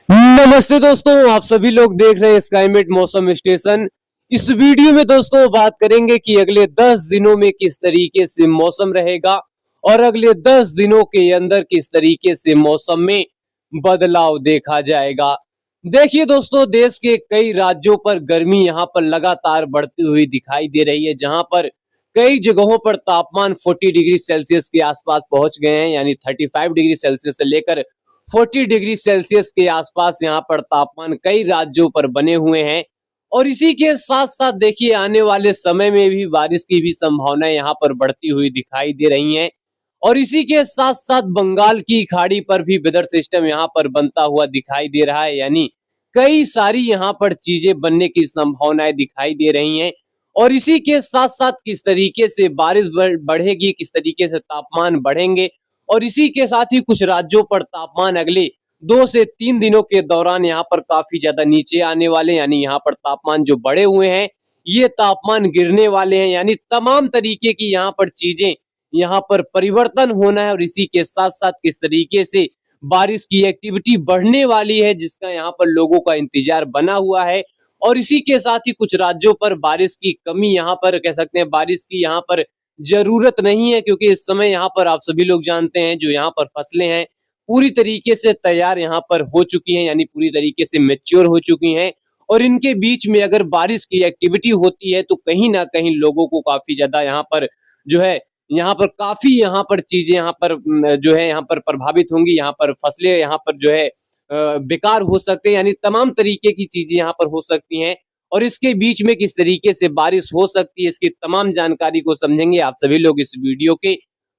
नमस्ते दोस्तों, आप सभी लोग देख रहे हैं स्काईमेट मौसम स्टेशन। इस वीडियो में दोस्तों बात करेंगे कि अगले 10 दिनों में किस तरीके से मौसम रहेगा और अगले 10 दिनों के अंदर किस तरीके से मौसम में बदलाव देखा जाएगा। देखिए दोस्तों, देश के कई राज्यों पर गर्मी यहाँ पर लगातार बढ़ती हुई दिखाई दे रही है, जहां पर कई जगहों पर तापमान 40 डिग्री सेल्सियस के आसपास पहुंच गए हैं, यानी 35 डिग्री सेल्सियस से लेकर 40 डिग्री सेल्सियस के आसपास यहाँ पर तापमान कई राज्यों पर बने हुए हैं। और इसी के साथ साथ देखिए, आने वाले समय में भी बारिश की भी संभावनाएं यहाँ पर बढ़ती हुई दिखाई दे रही हैं। और इसी के साथ साथ बंगाल की खाड़ी पर भी वेदर सिस्टम यहाँ पर बनता हुआ दिखाई दे रहा है, यानी कई सारी यहाँ पर चीजें बनने की संभावनाएं दिखाई दे रही हैं। और इसी के साथ साथ किस तरीके से बारिश बढ़ेगी, किस तरीके से तापमान बढ़ेंगे, और इसी के साथ ही कुछ राज्यों पर तापमान अगले 2 से 3 दिनों के दौरान यहाँ पर काफी ज्यादा नीचे आने वाले, यानी यहाँ पर तापमान जो बढ़े हुए हैं ये तापमान गिरने वाले हैं, यानी तमाम तरीके की यहाँ पर चीजें यहाँ पर परिवर्तन होना है। और इसी के साथ साथ किस तरीके से बारिश की एक्टिविटी बढ़ने वाली है, जिसका यहाँ पर लोगों का इंतजार बना हुआ है। और इसी के साथ ही कुछ राज्यों पर बारिश की कमी, यहाँ पर कह सकते हैं बारिश की यहाँ पर जरूरत नहीं है, क्योंकि इस समय यहाँ पर आप सभी लोग जानते हैं जो यहाँ पर फसलें हैं पूरी तरीके से तैयार यहाँ पर हो चुकी हैं, यानी पूरी तरीके से मैच्योर हो चुकी हैं। और इनके बीच में अगर बारिश की एक्टिविटी होती है तो कहीं ना कहीं लोगों को काफी ज्यादा यहाँ पर जो है यहाँ पर काफी यहाँ पर चीजें यहाँ पर जो है यहाँ पर प्रभावित होंगी, यहाँ पर फसलें यहाँ पर जो है बेकार हो सकते हैं, यानी तमाम तरीके की चीजें यहाँ पर हो सकती हैं। और इसके बीच में किस तरीके से बारिश हो सकती है, इसकी तमाम जानकारी को समझेंगे। आप सभी लोग इस वीडियो के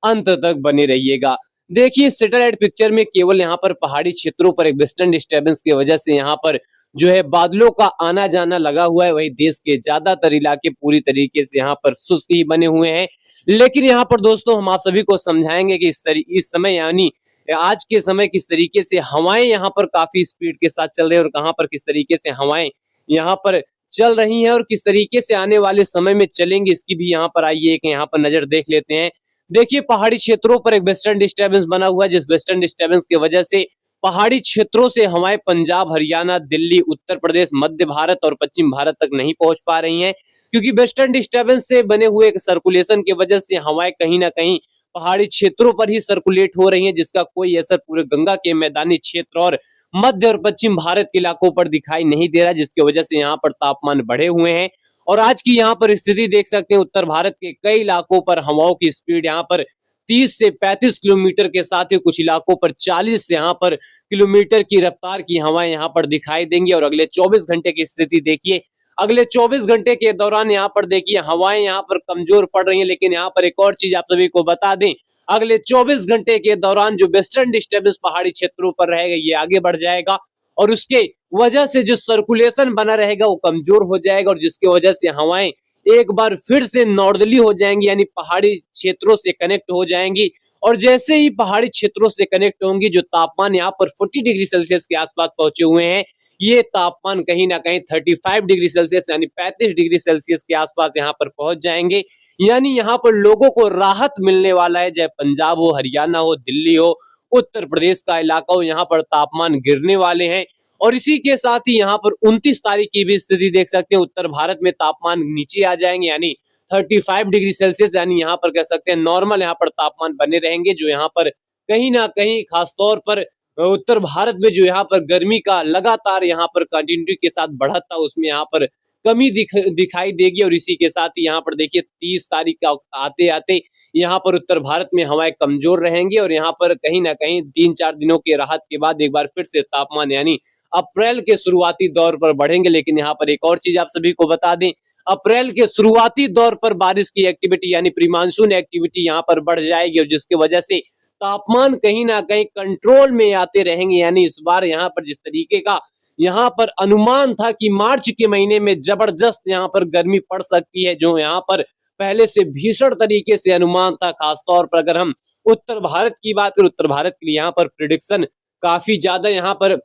अंत तक बने रहिएगा। देखिए, सैटेलाइट पिक्चर में केवल यहाँ पर पहाड़ी क्षेत्रों पर एक वेस्टर्न डिस्टर्बेंस की वजह से यहाँ पर जो है बादलों का आना जाना लगा हुआ है, वही देश के ज्यादातर इलाके पूरी तरीके से यहाँ पर शुष्क ही बने हुए हैं। लेकिन यहाँ पर दोस्तों हम आप सभी को समझाएंगे कि इस समय यानी आज के समय किस तरीके से हवाएं यहाँ पर काफी स्पीड के साथ चल रही है और कहाँ पर किस तरीके से हवाएं यहाँ पर चल रही हैं और किस तरीके से आने वाले समय में चलेंगी, इसकी भी यहाँ पर आइए एक यहाँ पर नजर देख लेते हैं। देखिए, पहाड़ी क्षेत्रों पर एक वेस्टर्न डिस्टर्बेंस बना हुआ है, जिस वेस्टर्न डिस्टर्बेंस की वजह से पहाड़ी क्षेत्रों से हवाएं पंजाब, हरियाणा, दिल्ली, उत्तर प्रदेश, मध्य भारत और पश्चिम भारत तक नहीं पहुंच पा रही हैं, क्योंकि वेस्टर्न डिस्टर्बेंस से बने हुए एक सर्कुलेशन की वजह से हवाएं कहीं ना कहीं पहाड़ी क्षेत्रों पर ही सर्कुलेट हो रही हैं, जिसका कोई असर पूरे गंगा के मैदानी क्षेत्र और मध्य और पश्चिम भारत के इलाकों पर दिखाई नहीं दे रहा, जिसकी वजह से यहाँ पर तापमान बढ़े हुए हैं। और आज की यहाँ पर स्थिति देख सकते हैं, उत्तर भारत के कई इलाकों पर हवाओं की स्पीड यहाँ पर 30 से 35 किलोमीटर के साथ ही कुछ इलाकों पर 40 से यहाँ पर किलोमीटर की रफ्तार की हवाएं यहाँ पर दिखाई देंगी। और अगले 24 घंटे की स्थिति देखिए, अगले 24 घंटे के दौरान यहाँ पर देखिए हवाएं यहाँ पर कमजोर पड़ रही हैं। लेकिन यहाँ पर एक और चीज आप सभी को बता दें, अगले 24 घंटे के दौरान जो वेस्टर्न डिस्टर्बेंस पहाड़ी क्षेत्रों पर रहेगा ये आगे बढ़ जाएगा, और उसके वजह से जो सर्कुलेशन बना रहेगा वो कमजोर हो जाएगा, और जिसकी वजह से हवाएं एक बार फिर से नॉर्दली हो जाएंगी, यानी पहाड़ी क्षेत्रों से कनेक्ट हो जाएंगी। और जैसे ही पहाड़ी क्षेत्रों से कनेक्ट होंगी, जो तापमान यहाँ पर 40 डिग्री सेल्सियस के आसपास पहुंचे हुए हैं, ये तापमान कहीं ना कहीं 35 डिग्री सेल्सियस यानी 35 डिग्री सेल्सियस के आसपास यहाँ पर पहुंच जाएंगे। यानी यहाँ पर लोगों को राहत मिलने वाला है, चाहे पंजाब हो, हरियाणा हो, दिल्ली हो, उत्तर प्रदेश का इलाका हो, यहाँ पर तापमान गिरने वाले हैं। और इसी के साथ ही यहाँ पर 29 तारीख की भी स्थिति देख सकते हैं, उत्तर भारत में तापमान नीचे आ जाएंगे, यानी 35 डिग्री सेल्सियस, यानी यहाँ पर कह सकते हैं नॉर्मल यहाँ पर तापमान बने रहेंगे, जो यहाँ पर कहीं ना कहीं खासतौर पर उत्तर भारत में जो यहाँ पर गर्मी का लगातार यहाँ पर कंटिन्यूटी के साथ बढ़ा था, उसमें यहाँ पर कमी दिखाई देगी। और इसी के साथ ही यहाँ पर देखिए 30 तारीख का आते आते यहाँ पर उत्तर भारत में हवाएं कमजोर रहेंगी, और यहाँ पर कहीं ना कहीं 3-4 दिनों के राहत के बाद एक बार फिर से तापमान यानी अप्रैल के शुरुआती दौर पर बढ़ेंगे। लेकिन यहाँ पर एक और चीज आप सभी को बता दें, अप्रैल के शुरुआती दौर पर बारिश की एक्टिविटी यानी प्री मानसून एक्टिविटी यहाँ पर बढ़ जाएगी, और जिसकी वजह से तापमान कहीं ना कहीं कंट्रोल में आते रहेंगे। यानी इस बार यहाँ पर जिस तरीके का यहाँ पर अनुमान था कि मार्च के महीने में जबरदस्त यहाँ पर गर्मी पड़ सकती है, जो यहाँ पर पहले से भीषण तरीके से अनुमान था। खासतौर पर अगर हम उत्तर भारत की बात करें, उत्तर भारत के लिए यहाँ पर प्रिडिक्शन काफी ज्यादा यहाँ पर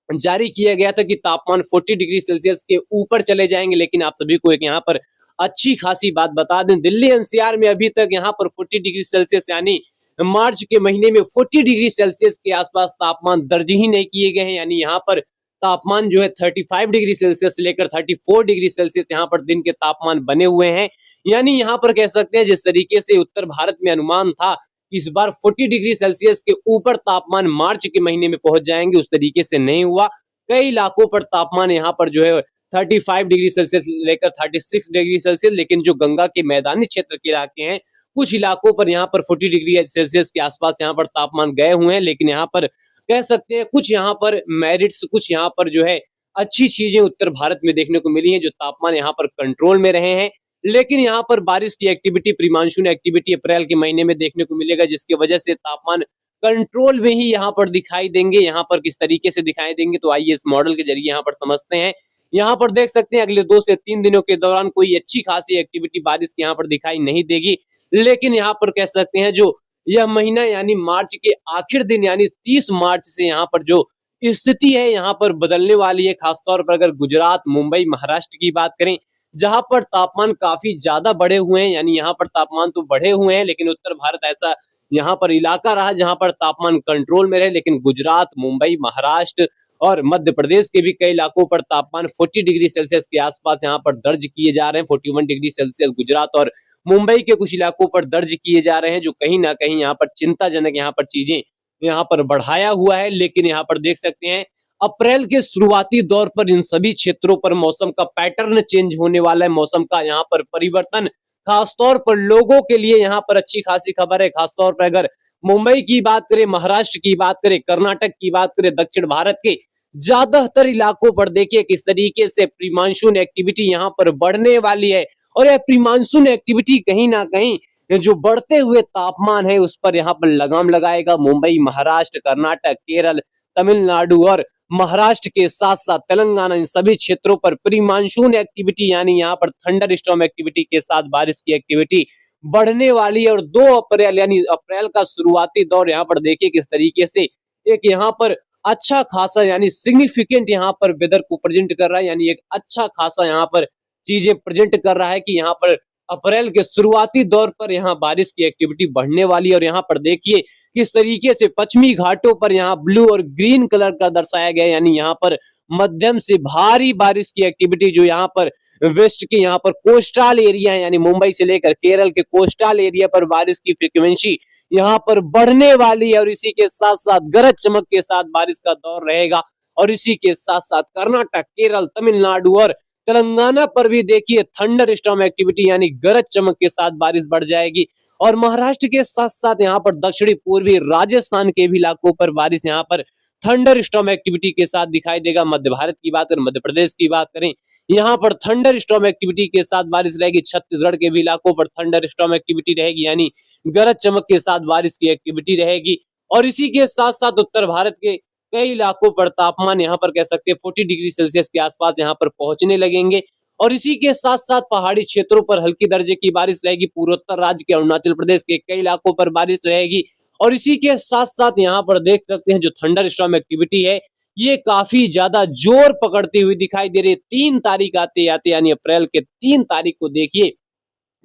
जारी किया गया था कि तापमान 40 डिग्री सेल्सियस के ऊपर चले जाएंगे। लेकिन आप सभी को एक यहाँ पर अच्छी खासी बात बता दें, दिल्ली एनसीआर में अभी तक यहाँ पर 40 डिग्री सेल्सियस यानी मार्च के महीने में 40 डिग्री सेल्सियस के आसपास तापमान दर्ज ही नहीं किए गए हैं। यानी यहाँ पर तापमान जो है 35 डिग्री सेल्सियस से लेकर 34 डिग्री सेल्सियस यहाँ पर दिन के तापमान बने हुए हैं। यानी यहाँ पर कह सकते हैं जिस तरीके से उत्तर भारत में अनुमान था इस बार 40 डिग्री सेल्सियस के ऊपर तापमान मार्च के महीने में पहुंच जाएंगे, उस तरीके से नहीं हुआ। कई इलाकों पर तापमान यहाँ पर जो है 35 डिग्री सेल्सियस लेकर 36 डिग्री सेल्सियस, लेकिन जो गंगा के मैदानी क्षेत्र के इलाके हैं कुछ इलाकों पर यहाँ पर 40 डिग्री सेल्सियस के आसपास यहाँ पर तापमान गए हुए हैं। लेकिन यहाँ पर कह सकते हैं कुछ यहाँ पर मेरिट्स, कुछ यहाँ पर जो है अच्छी चीजें उत्तर भारत में देखने को मिली है, जो तापमान यहाँ पर कंट्रोल में रहे हैं। लेकिन यहाँ पर बारिश की एक्टिविटी, प्री मानसून एक्टिविटी अप्रैल के महीने में देखने को मिलेगा, जिसकी वजह से तापमान कंट्रोल में ही यहाँ पर दिखाई देंगे। यहाँ पर किस तरीके से दिखाई देंगे तो आइए इस मॉडल के जरिए यहाँ पर समझते हैं। यहाँ पर देख सकते हैं अगले 2 से 3 दिनों के दौरान कोई अच्छी खासी एक्टिविटी बारिश की यहाँ पर दिखाई नहीं देगी। लेकिन यहाँ पर कह सकते हैं जो यह महीना यानी मार्च के आखिर दिन यानी 30 मार्च से यहाँ पर जो स्थिति है यहाँ पर बदलने वाली है। खासतौर पर अगर गुजरात, मुंबई, महाराष्ट्र की बात करें जहां पर तापमान काफी ज्यादा बढ़े हुए हैं, यानी यहाँ पर तापमान तो बढ़े हुए हैं लेकिन उत्तर भारत ऐसा यहाँ पर इलाका रहा जहां पर तापमान कंट्रोल में रहे। लेकिन गुजरात, मुंबई, महाराष्ट्र और मध्य प्रदेश के भी कई इलाकों पर तापमान 40 डिग्री सेल्सियस के आसपास यहाँ पर दर्ज किए जा रहे हैं। 41 डिग्री सेल्सियस गुजरात और मुंबई के कुछ इलाकों पर दर्ज किए जा रहे हैं, जो कहीं ना कहीं यहाँ पर चिंताजनक यहाँ पर चीजें यहाँ पर बढ़ाया हुआ है। लेकिन यहाँ पर देख सकते हैं अप्रैल के शुरुआती दौर पर इन सभी क्षेत्रों पर मौसम का पैटर्न चेंज होने वाला है, मौसम का यहाँ पर परिवर्तन खासतौर पर लोगों के लिए यहाँ पर अच्छी खासी खबर है। खासतौर पर अगर मुंबई की बात करें, महाराष्ट्र की बात करें, कर्नाटक की बात करें, दक्षिण भारत के ज्यादातर इलाकों पर देखिए किस तरीके से प्री मानसून एक्टिविटी यहाँ पर बढ़ने वाली है। और यह प्री मानसून एक्टिविटी कहीं ना कहीं जो बढ़ते हुए तापमान है उस पर यहाँ पर लगाम लगाएगा। मुंबई, महाराष्ट्र, कर्नाटक, केरल, तमिलनाडु और महाराष्ट्र के साथ साथ तेलंगाना, इन सभी क्षेत्रों पर प्री मानसून एक्टिविटी यानी यहाँ पर थंडर स्टॉर्म एक्टिविटी के साथ बारिश की एक्टिविटी बढ़ने वाली है। और 2 अप्रैल यानी अप्रैल का शुरुआती दौर यहाँ पर देखिए किस तरीके से एक यहाँ पर अच्छा खासा यानी सिग्निफिकेंट यहाँ पर वेदर को प्रेजेंट कर रहा है, यानी एक अच्छा खासा यहाँ पर चीजें प्रेजेंट कर रहा है कि यहाँ पर अप्रैल के शुरुआती दौर पर यहाँ बारिश की एक्टिविटी बढ़ने वाली है। और यहाँ पर देखिए किस तरीके से पश्चिमी घाटों पर यहाँ ब्लू और ग्रीन कलर का दर्शाया गया, यानी यहाँ पर मध्यम से भारी बारिश की एक्टिविटी जो यहाँ पर वेस्ट के यहाँ पर कोस्टल एरिया है, यानी मुंबई से लेकर केरल के कोस्टल एरिया पर बारिश की फ्रीक्वेंसी यहाँ पर बढ़ने वाली है। और इसी के साथ साथ गरज चमक के साथ बारिश का दौर रहेगा। और इसी के साथ साथ कर्नाटक, केरल, तमिलनाडु और तेलंगाना पर भी देखिए थंडर स्टॉर्म एक्टिविटी यानी गरज चमक के साथ बारिश बढ़ जाएगी। और महाराष्ट्र के साथ साथ यहाँ पर दक्षिणी पूर्वी राजस्थान के भी इलाकों पर बारिश यहाँ पर थंडर स्टॉर्म एक्टिविटी के साथ दिखाई देगा। मध्य भारत की बात करें, मध्य प्रदेश की बात करें, यहाँ पर थंडर स्टॉर्म एक्टिविटी के साथ बारिश रहेगी। छत्तीसगढ़ के भी इलाकों पर थंडर स्टॉर्म एक्टिविटी रहेगी, यानी गरज चमक के साथ बारिश की एक्टिविटी रहेगी। और इसी के साथ साथ उत्तर भारत के कई इलाकों पर तापमान यहाँ पर कह सकते हैं 40 डिग्री सेल्सियस के आसपास यहाँ पर पहुंचने लगेंगे। और इसी के साथ साथ पहाड़ी क्षेत्रों पर हल्की दर्जे की बारिश रहेगी। पूर्वोत्तर राज्य के अरुणाचल प्रदेश के कई इलाकों पर बारिश रहेगी। और इसी के साथ साथ यहाँ पर देख सकते हैं जो थंडर स्टॉर्म एक्टिविटी है ये काफी ज्यादा जोर पकड़ती हुई दिखाई दे रही है। 3 तारीख आते आते यानी अप्रैल के 3 तारीख को देखिए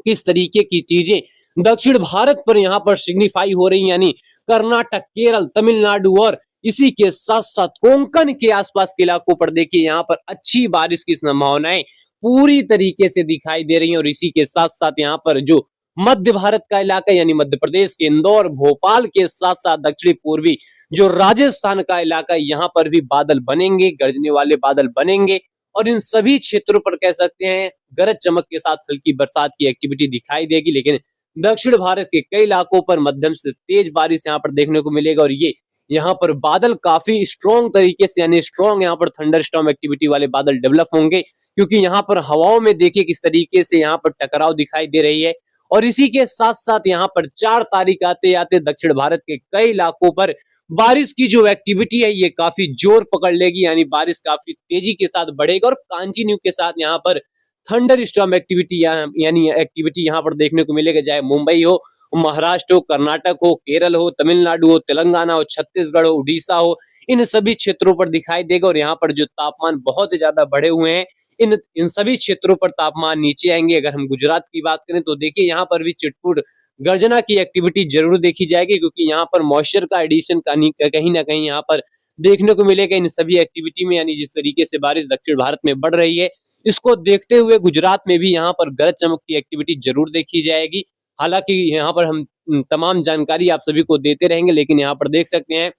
किस तरीके की चीजें दक्षिण भारत पर यहाँ पर सिग्निफाई हो रही, यानी कर्नाटक, केरल, तमिलनाडु और इसी के साथ साथ कोंकण के आसपास के इलाकों पर देखिए यहाँ पर अच्छी बारिश की संभावनाएं पूरी तरीके से दिखाई दे रही हैं। और इसी के साथ साथ यहाँ पर जो मध्य भारत का इलाका यानी मध्य प्रदेश के इंदौर, भोपाल के साथ साथ दक्षिणी पूर्वी जो राजस्थान का इलाका, यहाँ पर भी बादल बनेंगे, गरजने वाले बादल बनेंगे। और इन सभी क्षेत्रों पर कह सकते हैं गरज चमक के साथ हल्की बरसात की एक्टिविटी दिखाई देगी। लेकिन दक्षिण भारत के कई इलाकों पर मध्यम से तेज बारिश यहाँ पर देखने को मिलेगा। और ये यहाँ पर बादल काफी स्ट्रॉन्ग तरीके से यानी स्ट्रॉन्ग यहाँ पर थंडर स्टॉर्म एक्टिविटी वाले बादल डेवलप होंगे, क्योंकि यहाँ पर हवाओं में देखिए किस तरीके से यहाँ पर टकराव दिखाई दे रही है। और इसी के साथ साथ यहाँ पर 4 तारीख आते आते दक्षिण भारत के कई इलाकों पर बारिश की जो एक्टिविटी है ये काफी जोर पकड़ लेगी, यानी बारिश काफी तेजी के साथ बढ़ेगा और कंटिन्यू के साथ यहाँ पर थंडर स्टॉर्म एक्टिविटी यानी एक्टिविटी यहाँ पर देखने को मिलेगा। चाहे मुंबई हो, महाराष्ट्र हो, कर्नाटक हो, केरल हो, तमिलनाडु हो, तेलंगाना हो, छत्तीसगढ़ हो, उड़ीसा हो, इन सभी क्षेत्रों पर दिखाई देगा। और यहाँ पर जो तापमान बहुत ही ज्यादा बढ़े हुए हैं इन सभी क्षेत्रों पर तापमान नीचे आएंगे। अगर हम गुजरात की बात करें तो देखिए यहाँ पर भी चिटपुट गर्जना की एक्टिविटी जरूर देखी जाएगी, क्योंकि यहाँ पर मॉइस्चर का एडिशन कहीं ना कहीं यहाँ पर देखने को मिलेगा इन सभी एक्टिविटी में। यानी जिस तरीके से बारिश दक्षिण भारत में बढ़ रही है, इसको देखते हुए गुजरात में भी यहाँ पर गरज चमक की एक्टिविटी जरूर देखी जाएगी। हालांकि यहाँ पर हम तमाम जानकारी आप सभी को देते रहेंगे, लेकिन यहाँ पर देख सकते हैं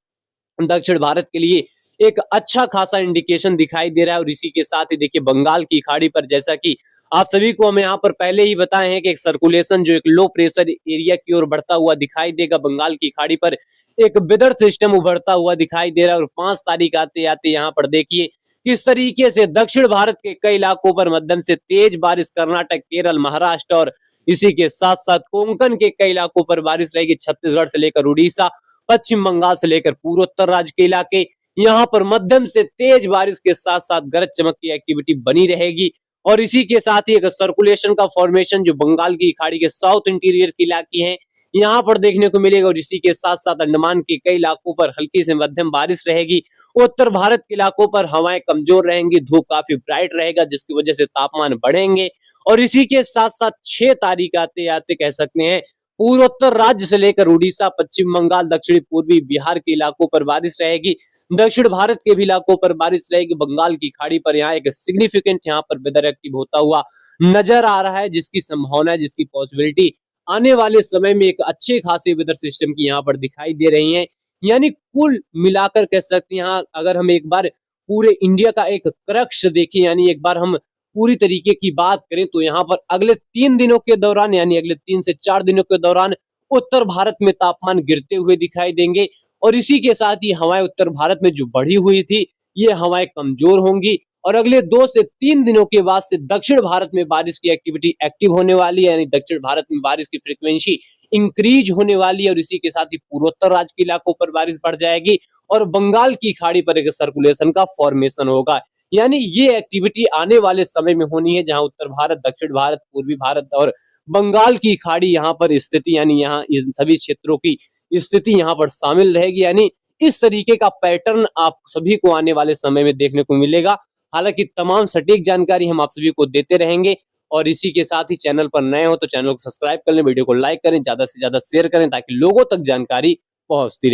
दक्षिण भारत के लिए एक अच्छा खासा इंडिकेशन दिखाई दे रहा है। और इसी के साथ ही देखिए बंगाल की खाड़ी पर, जैसा कि आप सभी को हम यहाँ पर पहले ही बताए हैं कि एक सर्कुलेशन जो एक लो प्रेशर एरिया की ओर बढ़ता हुआ दिखाई देगा, बंगाल की खाड़ी पर एक वेदर सिस्टम उभरता हुआ दिखाई दे रहा है। और 5 तारीख आते आते यहाँ पर देखिए किस तरीके से दक्षिण भारत के कई इलाकों पर मध्यम से तेज बारिश, कर्नाटक, केरल, महाराष्ट्र और इसी के साथ साथ कोंकण के कई इलाकों पर बारिश रहेगी। छत्तीसगढ़ से लेकर उड़ीसा, पश्चिम बंगाल से लेकर पूर्वोत्तर राज्य के इलाके, यहाँ पर मध्यम से तेज बारिश के साथ साथ गरज चमक की एक्टिविटी बनी रहेगी। और इसी के साथ ही एक सर्कुलेशन का फॉर्मेशन जो बंगाल की खाड़ी के साउथ इंटीरियर के इलाके हैं यहाँ पर देखने को मिलेगा। और इसी के साथ साथ अंडमान के कई इलाकों पर हल्की से मध्यम बारिश रहेगी। उत्तर भारत के इलाकों पर हवाएं कमजोर रहेंगी, धूप काफी ब्राइट रहेगा, जिसकी वजह से तापमान बढ़ेंगे। और इसी के साथ साथ 6 तारीख आते आते कह सकते हैं पूर्वोत्तर राज्य से लेकर उड़ीसा, पश्चिम बंगाल, दक्षिणी पूर्वी बिहार के इलाकों पर बारिश रहेगी। दक्षिण भारत के भी इलाकों पर बारिश रहेगी। बंगाल की खाड़ी पर यहाँ एक सिग्निफिकेंट यहाँ पर वेदर एक्टिव होता हुआ नजर आ रहा है, जिसकी संभावना है, जिसकी पॉसिबिलिटी आने वाले समय में एक अच्छे खासे वेदर सिस्टम की यहाँ पर दिखाई दे रही है। यानी कुल मिलाकर कह सकते हैं यहाँ अगर हम एक बार पूरे इंडिया का एक क्रक्ष देखें, यानी एक बार हम पूरी तरीके की बात करें, तो यहाँ पर अगले 3 दिनों के दौरान, यानी अगले 3 से 4 दिनों के दौरान उत्तर भारत में तापमान गिरते हुए दिखाई देंगे। और इसी के साथ ही हवाएं उत्तर भारत में जो बढ़ी हुई थी ये हवाएं कमजोर होंगी। और अगले 2 से 3 दिनों के बाद से दक्षिण भारत में बारिश की एक्टिविटी एक्टिव होने वाली है, यानी दक्षिण भारत में बारिश की फ्रीक्वेंसी इंक्रीज होने वाली है। और इसी के साथ ही पूर्वोत्तर राज्य के इलाकों पर बारिश बढ़ जाएगी और बंगाल की खाड़ी पर एक सर्कुलेशन का फॉर्मेशन होगा। यानी ये एक्टिविटी आने वाले समय में होनी है, जहां उत्तर भारत, दक्षिण भारत, पूर्वी भारत और बंगाल की खाड़ी यहाँ पर स्थिति, यानी यहाँ इन सभी क्षेत्रों की स्थिति यहाँ पर शामिल रहेगी। यानी इस तरीके का पैटर्न आप सभी को आने वाले समय में देखने को मिलेगा। हालांकि तमाम सटीक जानकारी हम आप सभी को देते रहेंगे। और इसी के साथ ही चैनल पर नए हो तो चैनल को सब्सक्राइब कर लें, वीडियो को लाइक करें, ज्यादा से ज्यादा शेयर करें, ताकि लोगों तक जानकारी पहुंचती रहे।